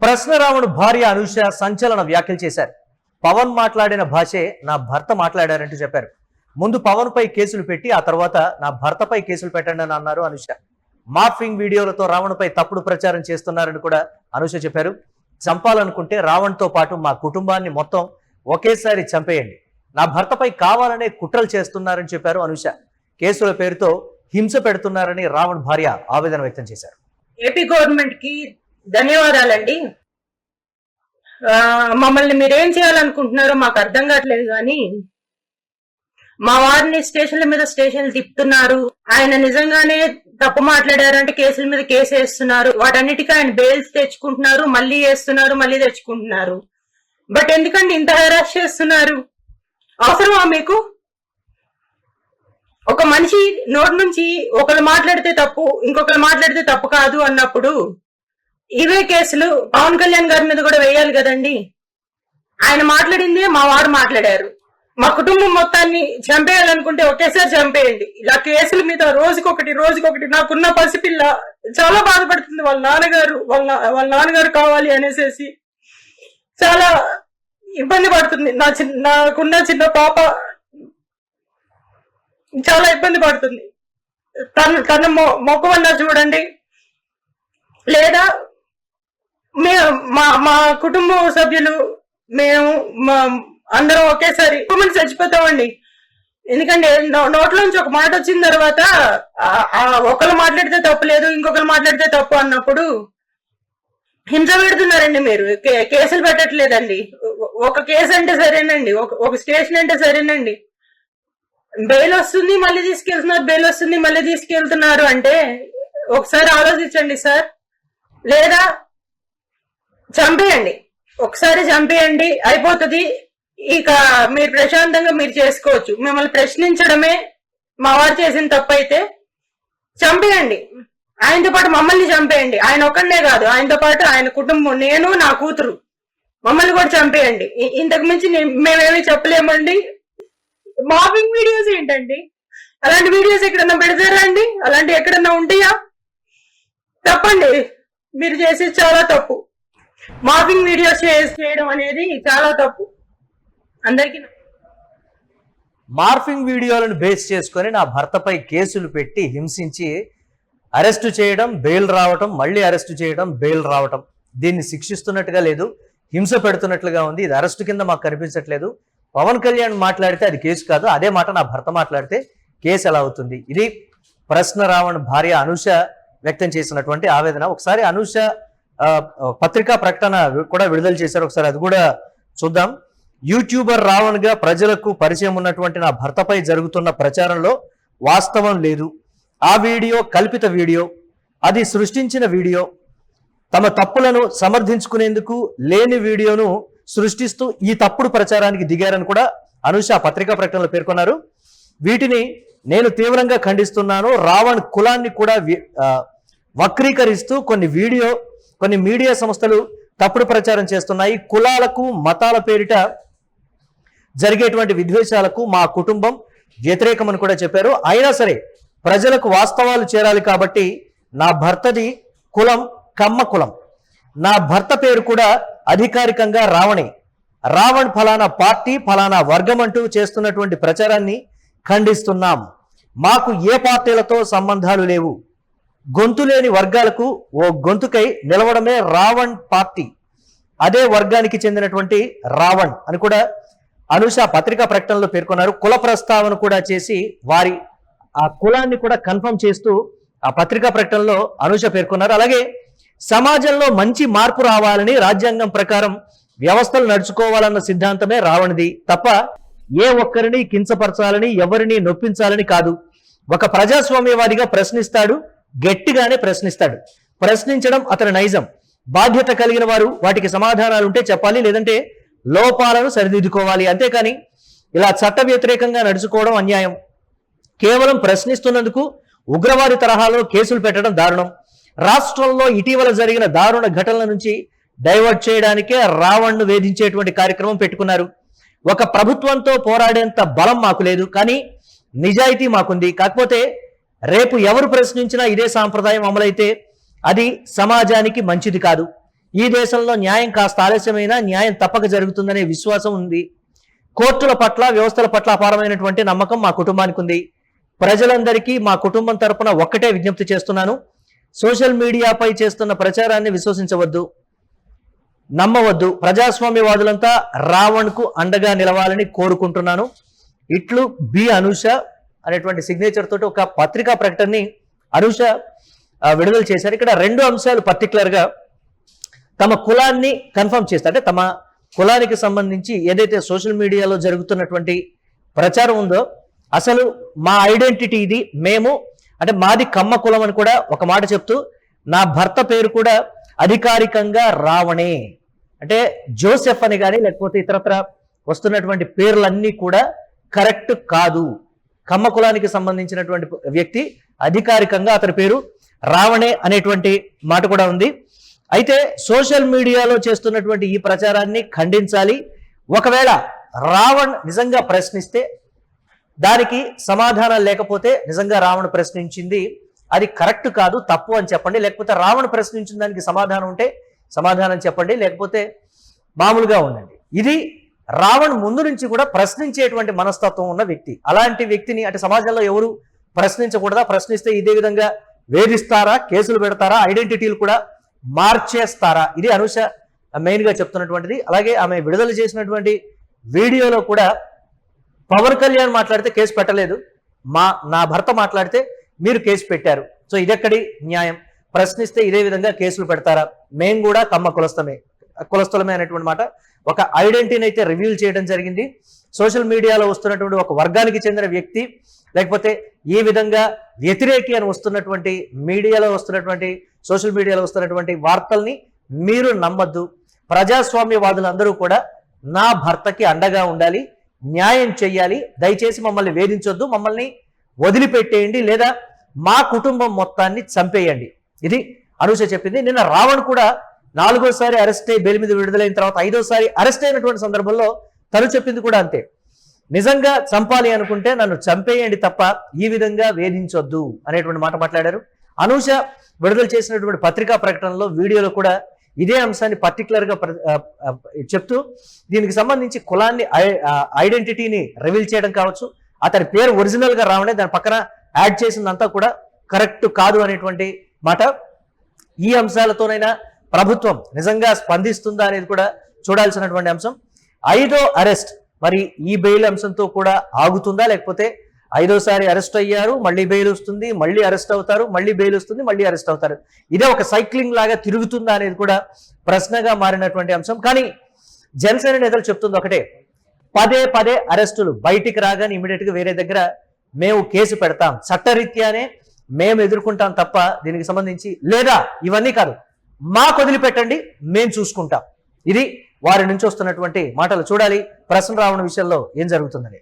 ప్రశ్నరాముడు భార్య అనుష సంచలన వ్యాఖ్యలు చేశారు. పవన్ మాట్లాడిన భాషే నా భర్త మాట్లాడారంటూ చెప్పారు. ముందు పవన్ పై కేసులు పెట్టి ఆ తర్వాత నా భర్తపై కేసులు పెట్టండి అని అన్నారు అనుష. మార్ఫింగ్ వీడియోలతో రావణ్పై తప్పుడు ప్రచారం చేస్తున్నారని కూడా అనుష చెప్పారు. చంపాలనుకుంటే రావణ్తో పాటు మా కుటుంబాన్ని మొత్తం ఒకేసారి చంపేయండి, నా భర్తపై కావాలనే కుట్రలు చేస్తున్నారని చెప్పారు అనుష. కేసుల పేరుతో హింస పెడుతున్నారని రావణ్ భార్య ఆవేదన వ్యక్తం చేశారు. ఏపీ గవర్నమెంట్ కి ధన్యవాదాలండి. మమ్మల్ని మీరేం చేయాలనుకుంటున్నారో మాకు అర్థం కావట్లేదు, కానీ మా వారిని స్టేషన్ల మీద స్టేషన్లు తిప్పుతున్నారు. ఆయన నిజంగానే తప్పు మాట్లాడారంటే కేసుల మీద కేసు వేస్తున్నారు. వాటన్నిటికీ ఆయన బెయిల్స్ తెచ్చుకుంటున్నారు, మళ్ళీ వేస్తున్నారు, మళ్ళీ తెచ్చుకుంటున్నారు. బట్ ఎందుకండి ఇంత హెరాస్ చేస్తున్నారు? అవసరమా మీకు? ఒక మనిషి నోటి నుంచి ఒకరు మాట్లాడితే తప్పు, ఇంకొకరు మాట్లాడితే తప్పు కాదు అన్నప్పుడు ఇవే కేసులు పవన్ కళ్యాణ్ గారి మీద కూడా వేయాలి కదండి. ఆయన మాట్లాడిందే మా వారు మాట్లాడారు. మా కుటుంబం మొత్తాన్ని చంపేయాలనుకుంటే ఒకేసారి చంపేయండి. ఇలా కేసుల మీద రోజుకొకటి నాకున్న పసిపిల్ల చాలా బాధపడుతుంది. వాళ్ళ నాన్నగారు కావాలి అనేసి చాలా ఇబ్బంది పడుతుంది. నాకున్న చిన్న పాప చాలా ఇబ్బంది పడుతుంది. తన మొక్కవన్నా చూడండి, లేదా మా కుటుంబ సభ్యులు మేము అందరం ఒకేసారి చచ్చిపోతామండి. ఎందుకంటే నోట్లోంచి ఒక మాట వచ్చిన తర్వాత ఒకరు మాట్లాడితే తప్పు లేదు, ఇంకొకరు మాట్లాడితే తప్పు అన్నప్పుడు హింస పెడుతున్నారండి. మీరు కేసులు పెట్టట్లేదండి. ఒక కేసు అంటే సరేనండి, ఒక స్టేషన్ అంటే సరేనండి, బెయిల్ వస్తుంది మళ్ళీ తీసుకెళ్తున్నారు, బెయిల్ వస్తుంది మళ్ళీ తీసుకెళ్తున్నారు అంటే ఒకసారి ఆలోచించండి సార్. లేదా చంపేయండి, ఒకసారి చంపేయండి, అయిపోతుంది. ఇక మీరు ప్రశాంతంగా మీరు చేసుకోవచ్చు. మిమ్మల్ని ప్రశ్నించడమే మా వారు చేసిన తప్పు అయితే చంపేయండి. ఆయనతో పాటు మమ్మల్ని చంపేయండి. ఆయన ఒక్కడే కాదు, ఆయనతో పాటు ఆయన కుటుంబం, నేను, నా కూతురు, మమ్మల్ని కూడా చంపేయండి. ఇంతకు మించి మేమేమి చెప్పలేమండి. మాఫింగ్ వీడియోస్ ఏంటండి? అలాంటి వీడియోస్ ఎక్కడన్నా పెడతారా అండి? అలాంటి ఎక్కడన్నా ఉంటాయా? తప్పండి, మీరు చేసేది చాలా తప్పు. మాఫింగ్ వీడియోస్ చేయడం అనేది చాలా తప్పు. అందరికీ మార్ఫింగ్ వీడియోలను బేస్ చేసుకొని నా భర్తపై కేసులు పెట్టి హింసించి అరెస్టు చేయడం, బెయిల్ రావటం, మళ్ళీ అరెస్టు చేయడం, బెయిల్ రావటం, దీన్ని శిక్షిస్తున్నట్టుగా లేదు, హింస పెడుతున్నట్లుగా ఉంది. ఇది అరెస్టు కింద మాకు కనిపించట్లేదు. పవన్ కళ్యాణ్ మాట్లాడితే అది కేసు కాదు, అదే మాట నా భర్త మాట్లాడితే కేసు ఎలా అవుతుంది? ఇది ప్రశ్నరావణ్ భార్య అనుష వ్యక్తం చేసినటువంటి ఆవేదన. ఒకసారి అనుష పత్రికా ప్రకటన కూడా విడుదల చేశారు, ఒకసారి అది కూడా చూద్దాం. యూట్యూబర్ రావణ్ గా ప్రజలకు పరిచయం ఉన్నటువంటి నా భర్తపై జరుగుతున్న ప్రచారంలో వాస్తవం లేదు. ఆ వీడియో కల్పిత వీడియో, అది సృష్టించిన వీడియో. తమ తప్పులను సమర్థించుకునేందుకు లేని వీడియోను సృష్టిస్తూ ఈ తప్పుడు ప్రచారానికి దిగారని కూడా అనుష పత్రికా ప్రకటనలో పేర్కొన్నారు. వీటిని నేను తీవ్రంగా ఖండిస్తున్నాను. రావణ్ కులాన్ని కూడా వక్రీకరిస్తూ కొన్ని మీడియా సంస్థలు తప్పుడు ప్రచారం చేస్తున్నాయి. కులాలకు, మతాల పేరిట జరిగేటువంటి విద్వేషాలకు మా కుటుంబం వ్యతిరేకమని కూడా చెప్పారు. అయినా సరే ప్రజలకు వాస్తవాలు చేరాలి కాబట్టి నా భర్తది కులం కమ్మ కులం, నా భర్త పేరు కూడా అధికారికంగా రావణే. రావణ్ ఫలానా పార్టీ, ఫలానా వర్గం అంటూ చేస్తున్నటువంటి ప్రచారాన్ని ఖండిస్తున్నాం. మాకు ఏ పార్టీలతో సంబంధాలు లేవు. గొంతు లేని వర్గాలకు ఓ గొంతుకై నిలవడమే రావణ్ పార్టీ, అదే వర్గానికి చెందినటువంటి రావణ్ అని కూడా అనుష పత్రికా ప్రకటనలో పేర్కొన్నారు. కుల ప్రస్తావన కూడా చేసి వారి ఆ కులాన్ని కూడా కన్ఫర్మ్ చేస్తూ ఆ పత్రికా ప్రకటనలో అనుష పేర్కొన్నారు. అలాగే సమాజంలో మంచి మార్పు రావాలని, రాజ్యాంగం ప్రకారం వ్యవస్థలు నడుచుకోవాలన్న సిద్ధాంతమే రావణ్ది తప్ప ఏ ఒక్కరిని కించపరచాలని, ఎవరిని నొప్పించాలని కాదు. ఒక ప్రజాస్వామ్యవాదిగా ప్రశ్నిస్తాడు, గట్టిగానే ప్రశ్నిస్తాడు. ప్రశ్నించడం అతని నైజం. బాధ్యత కలిగిన వారు వాటికి సమాధానాలు ఉంటే చెప్పాలి, లేదంటే లోపాలను సరిదిద్దుకోవాలి. అంతేకాని ఇలా చట్ట వ్యతిరేకంగా నడుచుకోవడం అన్యాయం. కేవలం ప్రశ్నిస్తున్నందుకు ఉగ్రవాది తరహాలో కేసులు పెట్టడం దారుణం. రాష్ట్రంలో ఇటీవల జరిగిన దారుణ ఘటనల నుంచి డైవర్ట్ చేయడానికే రావణ్ను వేధించేటువంటి కార్యక్రమం పెట్టుకున్నారు. ఒక ప్రభుత్వంతో పోరాడేంత బలం మాకు లేదు, కానీ నిజాయితీ మాకుంది. కాకపోతే రేపు ఎవరు ప్రశ్నించినా ఇదే సాంప్రదాయం అమలైతే అది సమాజానికి మంచిది కాదు. ఈ దేశంలో న్యాయం కాస్త ఆలస్యమైనా న్యాయం తప్పక జరుగుతుందనే విశ్వాసం ఉంది. కోర్టుల పట్ల, వ్యవస్థల పట్ల అపారమైనటువంటి నమ్మకం మా కుటుంబానికి ఉంది. ప్రజలందరికీ మా కుటుంబం తరపున ఒక్కటే విజ్ఞప్తి చేస్తున్నాను. సోషల్ మీడియాపై చేస్తున్న ప్రచారాన్ని విశ్వసించవద్దు, నమ్మవద్దు. ప్రజాస్వామ్యవాదులంతా రావణ్కు అండగా నిలవాలని కోరుకుంటున్నాను. ఇట్లు బి అనూష అనేటువంటి సిగ్నేచర్ తోటి ఒక పత్రికా ప్రకటనని అనూష విడుదల చేశారు. ఇక్కడ 2 అంశాలు పర్టికులర్ గా తమ కులాన్ని కన్ఫర్మ్ చేస్తారు. అంటే తమ కులానికి సంబంధించి ఏదైతే సోషల్ మీడియాలో జరుగుతున్నటువంటి ప్రచారం ఉందో, అసలు మా ఐడెంటిటీ ఇది, మేము అంటే మాది కమ్మ కులం అని కూడా ఒక మాట చెప్తూ, నా భర్త పేరు కూడా అధికారికంగా రావణే, అంటే జోసెఫ్ అని కానీ లేకపోతే ఇతరత్ర వస్తున్నటువంటి పేర్లన్నీ కూడా కరెక్ట్ కాదు. కమ్మ కులానికి సంబంధించినటువంటి వ్యక్తి అధికారికంగా అతని పేరు రావణే అనేటువంటి మాట కూడా ఉంది. అయితే సోషల్ మీడియాలో చేస్తున్నటువంటి ఈ ప్రచారాన్ని ఖండించాలి. ఒకవేళ రావణ్ నిజంగా ప్రశ్నిస్తే దానికి సమాధానం లేకపోతే, నిజంగా రావణ్ ప్రశ్నించింది అది కరెక్ట్ కాదు, తప్పు అని చెప్పండి. లేకపోతే రావణ్ ప్రశ్నించిన దానికి సమాధానం ఉంటే సమాధానం చెప్పండి, లేకపోతే మామూలుగా ఉండండి. ఇది రావణ్ ముందు నుంచి కూడా ప్రశ్నించేటువంటి మనస్తత్వం ఉన్న వ్యక్తి. అలాంటి వ్యక్తిని అంటే సమాజంలో ఎవరు ప్రశ్నించకూడదా? ప్రశ్నిస్తే ఇదే విధంగా వేధిస్తారా, కేసులు పెడతారా, ఐడెంటిటీలు కూడా మార్చేస్తారా? ఇది అనూష మెయిన్ గా చెప్తున్నటువంటిది. అలాగే ఆమె విడుదల చేసినటువంటి వీడియోలో కూడా పవన్ కళ్యాణ్ మాట్లాడితే కేసు పెట్టలేదు, నా భర్త మాట్లాడితే మీరు కేసు పెట్టారు. సో ఇదెక్కడి న్యాయం? ప్రశ్నిస్తే ఇదే విధంగా కేసులు పెడతారా? మేము కూడా కమ్మ కులస్థలమే అనేటువంటి మాట. ఒక ఐడెంటిటీని అయితే రివీల్ చేయడం జరిగింది. సోషల్ మీడియాలో వస్తున్నటువంటి ఒక వర్గానికి చెందిన వ్యక్తి, లేకపోతే ఈ విధంగా వ్యతిరేకి అని వస్తున్నటువంటి మీడియాలో వస్తున్నటువంటి సోషల్ మీడియాలో వస్తున్నటువంటి వార్తల్ని మీరు నమ్మద్దు. ప్రజాస్వామ్యవాదులందరూ కూడా నా భర్తకి అండగా ఉండాలి, న్యాయం చెయ్యాలి, దయచేసి మమ్మల్ని వేధించొద్దు, మమ్మల్ని వదిలిపెట్టేయండి, లేదా మా కుటుంబం మొత్తాన్ని చంపేయండి. ఇది అనూష చెప్పింది. నిన్న రావణ్ కూడా 4వ అరెస్ట్ అయ్యి బెయిల్ మీద విడుదలైన తర్వాత 5వ అరెస్ట్ అయినటువంటి సందర్భంలో తను చెప్పింది కూడా అంతే. నిజంగా చంపాలి అనుకుంటే నన్ను చంపేయండి తప్ప ఈ విధంగా వేధించొద్దు అనేటువంటి మాట మాట్లాడారు. అనూష విడుదల చేసినటువంటి పత్రికా ప్రకటనలో, వీడియోలో కూడా ఇదే అంశాన్ని పర్టికులర్ గా చెప్తూ, దీనికి సంబంధించి కులాన్ని ఐడెంటిటీని రివీల్ చేయడం కావచ్చు, అతని పేరు ఒరిజినల్ గా రావడే దాని పక్కన యాడ్ చేసిందంతా కూడా కరెక్ట్ కాదు అనేటువంటి మాట. ఈ అంశాలతోనైనా ప్రభుత్వం నిజంగా స్పందిస్తుందా అనేది కూడా చూడాల్సినటువంటి అంశం. 5వ అరెస్ట్ మరి ఈ బెయిల్ అంశంతో కూడా ఆగుతుందా, లేకపోతే 5వసారి అరెస్ట్ అయ్యారు, మళ్ళీ బెయిల్ వస్తుంది, మళ్ళీ అరెస్ట్ అవుతారు, మళ్ళీ బెయిల్ వస్తుంది, మళ్ళీ అరెస్ట్ అవుతారు, ఇదే ఒక సైక్లింగ్ లాగా తిరుగుతుందా అనేది కూడా ప్రశ్నగా మారినటువంటి అంశం. కానీ జనసేన నేతలు చెప్తుంది ఒకటే, పదే అరెస్టులు బయటికి రాగానే ఇమీడియట్ గా వేరే దగ్గర మేము కేసు పెడతాం, చట్టరీత్యానే మేము ఎదుర్కొంటాం తప్ప దీనికి సంబంధించి లేదా ఇవన్నీ కాదు, మాకు వదిలిపెట్టండి, మేము చూసుకుంటాం. ఇది వారి నుంచి వస్తున్నటువంటి మాటలు. చూడాలి ప్రశ్న రావణ విషయంలో ఏం జరుగుతుందని.